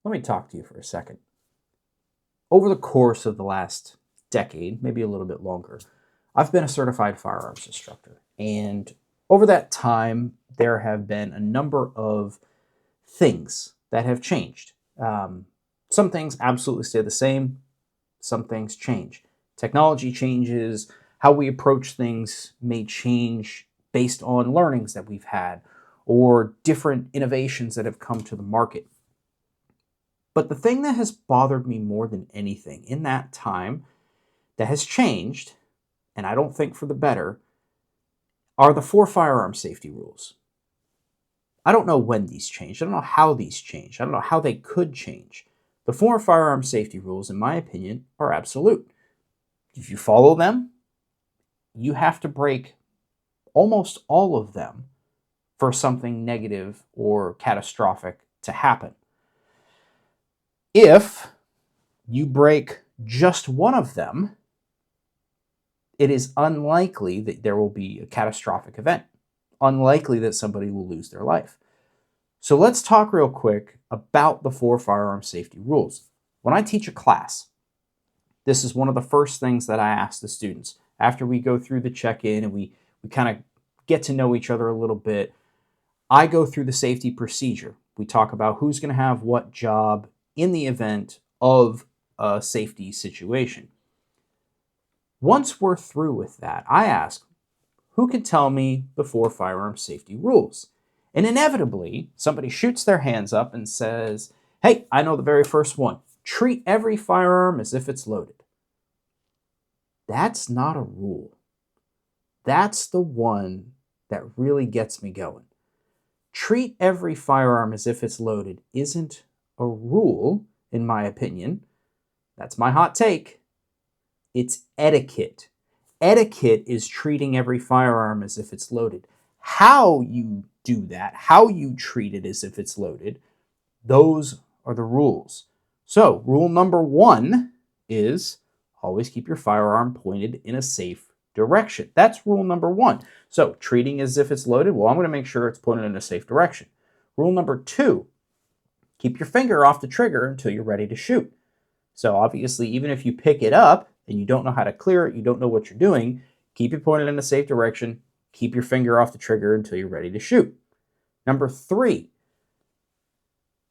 let me talk to you for a second. Over the course of the last decade, maybe a little bit longer, I've been a certified firearms instructor. And over that time, there have been a number of things that have changed. Some things absolutely stay the same. Some things change. Technology changes. How we approach things may change based on learnings that we've had or different innovations that have come to the market. But the thing that has bothered me more than anything in that time that has changed, and I don't think for the better, are the 4 firearm safety rules. I don't know when these changed. I don't know how these changed. I don't know how they could change. The 4 firearm safety rules, in my opinion, are absolute. If you follow them, you have to break almost all of them for something negative or catastrophic to happen. If you break just one of them, it is unlikely that there will be a catastrophic event. Unlikely that somebody will lose their life. So let's talk real quick about the 4 firearm safety rules. When I teach a class, this is one of the first things that I ask the students. After we go through the check-in and we kind of get to know each other a little bit, I go through the safety procedure. We talk about who's going to have what job in the event of a safety situation. Once we're through with that, I ask, who can tell me the 4 firearm safety rules? And inevitably, somebody shoots their hands up and says, hey, I know the very first one. Treat every firearm as if it's loaded. That's not a rule. That's the one that really gets me going. Treat every firearm as if it's loaded isn't a rule, in my opinion. That's my hot take. It's etiquette. Etiquette is treating every firearm as if it's loaded. How you do that, how you treat it as if it's loaded, those are the rules. So, rule number 1 is always keep your firearm pointed in a safe direction. That's rule number 1. So, treating as if it's loaded, well, I'm going to make sure it's pointed in a safe direction. Rule number 2, keep your finger off the trigger until you're ready to shoot. So, obviously, even if you pick it up and you don't know how to clear it, you don't know what you're doing, keep it pointed in a safe direction, keep your finger off the trigger until you're ready to shoot. Number 3,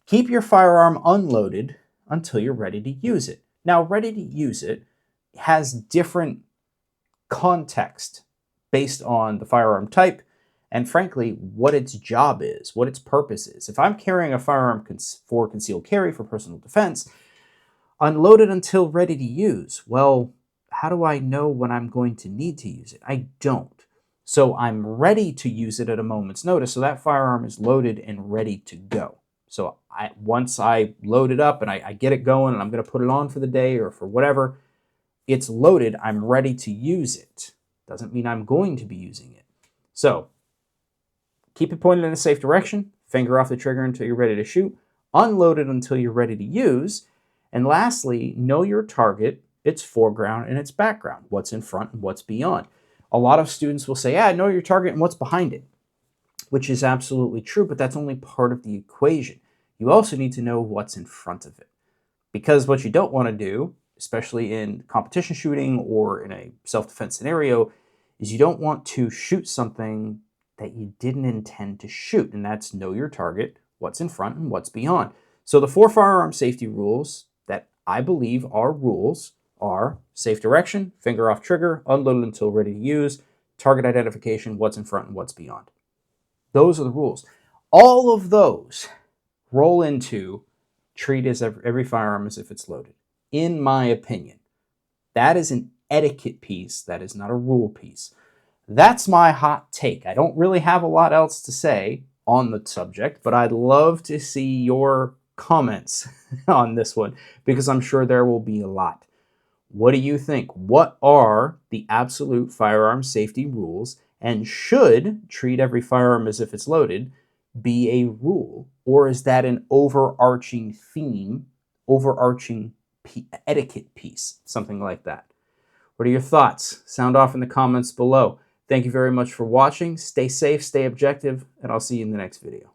keep your firearm unloaded until you're ready to use it. Now, ready to use it has different context based on the firearm type and, frankly, what its job is, what its purpose is. If I'm carrying a firearm for concealed carry for personal defense, unloaded until ready to use. Well, how do I know when I'm going to need to use it? I don't. So I'm ready to use it at a moment's notice. So that firearm is loaded and ready to go. So once I load it up and I get it going and I'm going to put it on for the day or for whatever, it's loaded. I'm ready to use it. Doesn't mean I'm going to be using it. So keep it pointed in a safe direction. Finger off the trigger until you're ready to shoot. Unload it until you're ready to use. And lastly, know your target, its foreground and its background, what's in front and what's beyond. A lot of students will say, know your target and what's behind it, which is absolutely true, but that's only part of the equation. You also need to know what's in front of it. Because what you don't want to do, especially in competition shooting or in a self-defense scenario, is you don't want to shoot something that you didn't intend to shoot, and that's know your target, what's in front and what's beyond. So the 4 firearm safety rules that I believe are rules are safe direction, finger off trigger, unloaded until ready to use, target identification, what's in front and what's beyond. Those are the rules. All of those roll into treat every firearm as if it's loaded. In my opinion, that is an etiquette piece. That is not a rule piece. That's my hot take. I don't really have a lot else to say on the subject, but I'd love to see your comments on this one because I'm sure there will be a lot. What do you think? What are the absolute firearm safety rules, and should treat every firearm as if it's loaded be a rule, or is that an overarching theme, overarching etiquette piece, something like that? What are your thoughts? Sound off in the comments below. Thank you very much for watching. Stay safe, stay objective, and I'll see you in the next video.